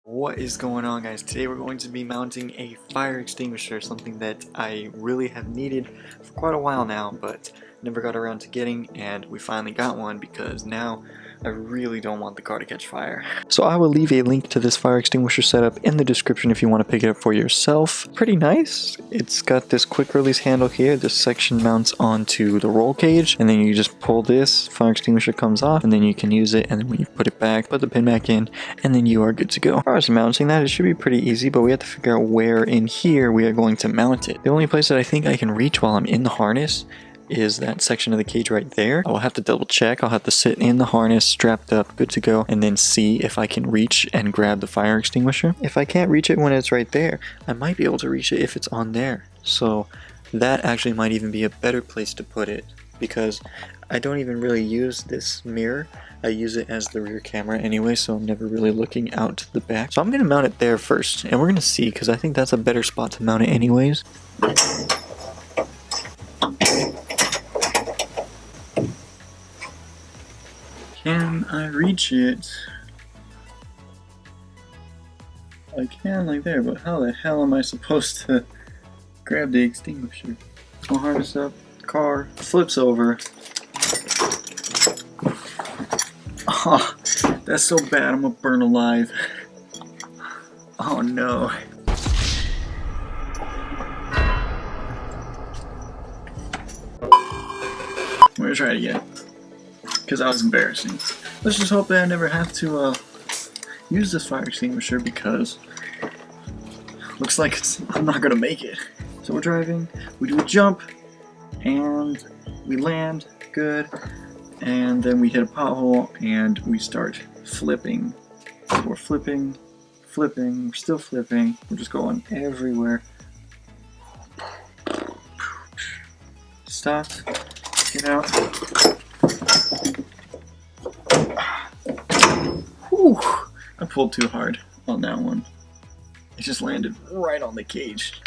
What is going on, guys? Today we're going to be mounting a fire extinguisher, something that I really have needed for quite a while now, but never got around to getting, and we finally got one because now I really don't want the car to catch fire. So I will leave a link to this fire extinguisher setup in the description if you want to pick it up for yourself. Pretty nice. It's got this quick release handle here. This section mounts onto the roll cage, and then you just pull this, fire extinguisher comes off, and then you can use it, and then when you put it back, put the pin back in, and then you are good to go. As far as mounting that, it should be pretty easy, but we have to figure out where in here we are going to mount it. The only place that I think I can reach while I'm in the harness is that section of the cage right there. I will have to double check. I'll have to sit in the harness, strapped up, good to go, and then see if I can reach and grab the fire extinguisher. If I can't reach it when it's right there, I might be able to reach it if it's on there. So that actually might even be a better place to put it, because I don't even really use this mirror. I use it as the rear camera anyway, so I'm never really looking out to the back. So I'm going to mount it there first, and we're going to see, because I think that's a better spot to mount it anyways. Can I reach it? I can, like there, but how the hell am I supposed to grab the extinguisher? I'll harness up, the car flips over. Oh, that's so bad, I'm gonna burn alive. Oh no. We're gonna try it again, because that was embarrassing. Let's just hope that I never have to use this fire extinguisher, because looks like I'm not gonna make it. So we're driving, we do a jump, and we land, good, and then we hit a pothole, and we start flipping. So we're flipping, we're still flipping, we're just going everywhere. Stop, get out. Whew, I pulled too hard on that one. It just landed right on the cage.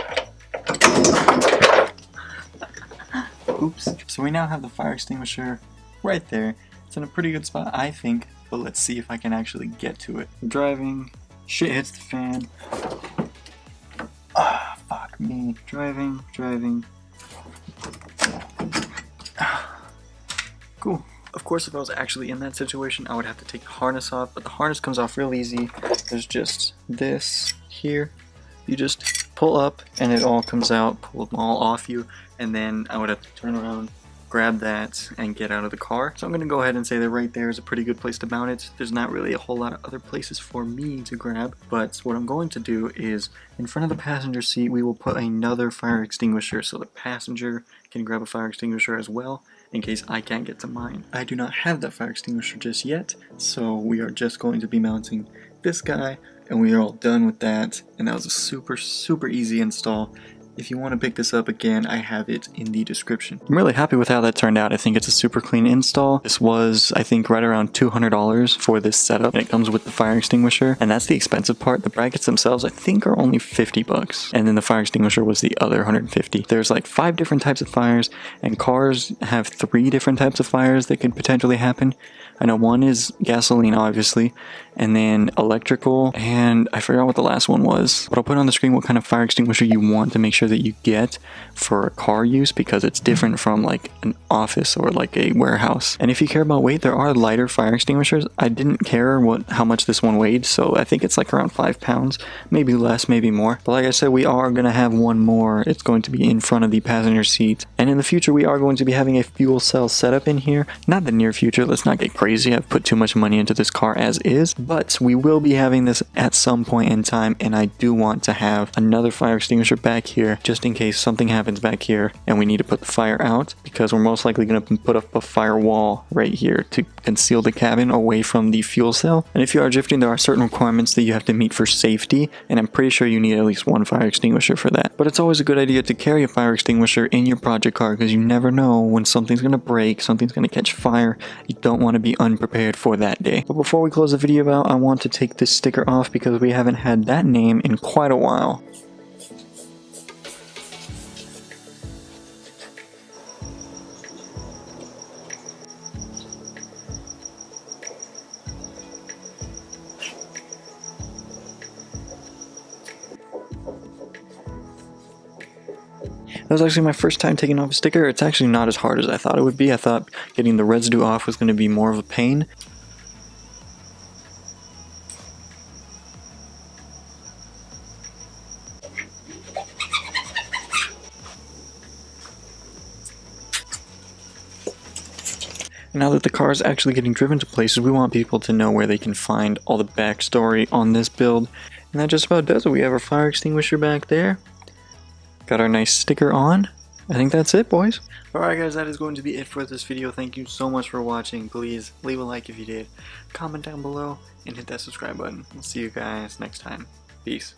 Oops. So we now have the fire extinguisher right there. It's in a pretty good spot, I think, but let's see if I can actually get to it. I'm driving, shit hits the fan. Ah, fuck me. Driving. Cool. Of course, if I was actually in that situation, I would have to take the harness off, but the harness comes off real easy. There's just this here. You just pull up and it all comes out, pull them all off you, and then I would have to turn around, grab that, and get out of the car. So I'm going to go ahead and say that right there is a pretty good place to mount it. There's not really a whole lot of other places for me to grab, but what I'm going to do is in front of the passenger seat we will put another fire extinguisher so the passenger can grab a fire extinguisher as well, in case I can't get to mine. I do not have that fire extinguisher just yet, so we are just going to be mounting this guy, and we are all done with that, and that was a super easy install. If you want to pick this up again, I have it in the description. I'm really happy with how that turned out. I think it's a super clean install. This was, I think, right around $200 for this setup, and it comes with the fire extinguisher, and that's the expensive part. The brackets themselves, I think, are only 50 bucks, and then the fire extinguisher was the other 150. There's like 5 different types of fires, and cars have 3 different types of fires that could potentially happen. I know one is gasoline, obviously, and then electrical, and I forgot what the last one was. But I'll put on the screen what kind of fire extinguisher you want to make sure that you get for car use, because it's different from like an office or like a warehouse. And if you care about weight, there are lighter fire extinguishers. I didn't care how much this one weighed, so I think it's like around 5 pounds, maybe less, maybe more. But like I said, we are going to have one more. It's going to be in front of the passenger seat. And in the future, we are going to be having a fuel cell setup in here. Not the near future, let's not get crazy. I've put too much money into this car as is, but we will be having this at some point in time, and I do want to have another fire extinguisher back here just in case something happens back here and we need to put the fire out, because we're most likely going to put up a firewall right here to conceal the cabin away from the fuel cell. And if you are drifting, there are certain requirements that you have to meet for safety, and I'm pretty sure you need at least one fire extinguisher for that. But it's always a good idea to carry a fire extinguisher in your project car, because you never know when something's going to break, something's going to catch fire. You don't want to be unprepared for that day. But before we close the video out, I want to take this sticker off because we haven't had that name in quite a while. That was actually my first time taking off a sticker. It's actually not as hard as I thought it would be. I thought getting the residue off was going to be more of a pain. Now that the car is actually getting driven to places, we want people to know where they can find all the backstory on this build. And that just about does it. We have our fire extinguisher back there. Got our nice sticker on. I think that's it, boys. Alright guys, that is going to be it for this video. Thank you so much for watching. Please leave a like if you did, comment down below, and hit that subscribe button. We'll see you guys next time. Peace.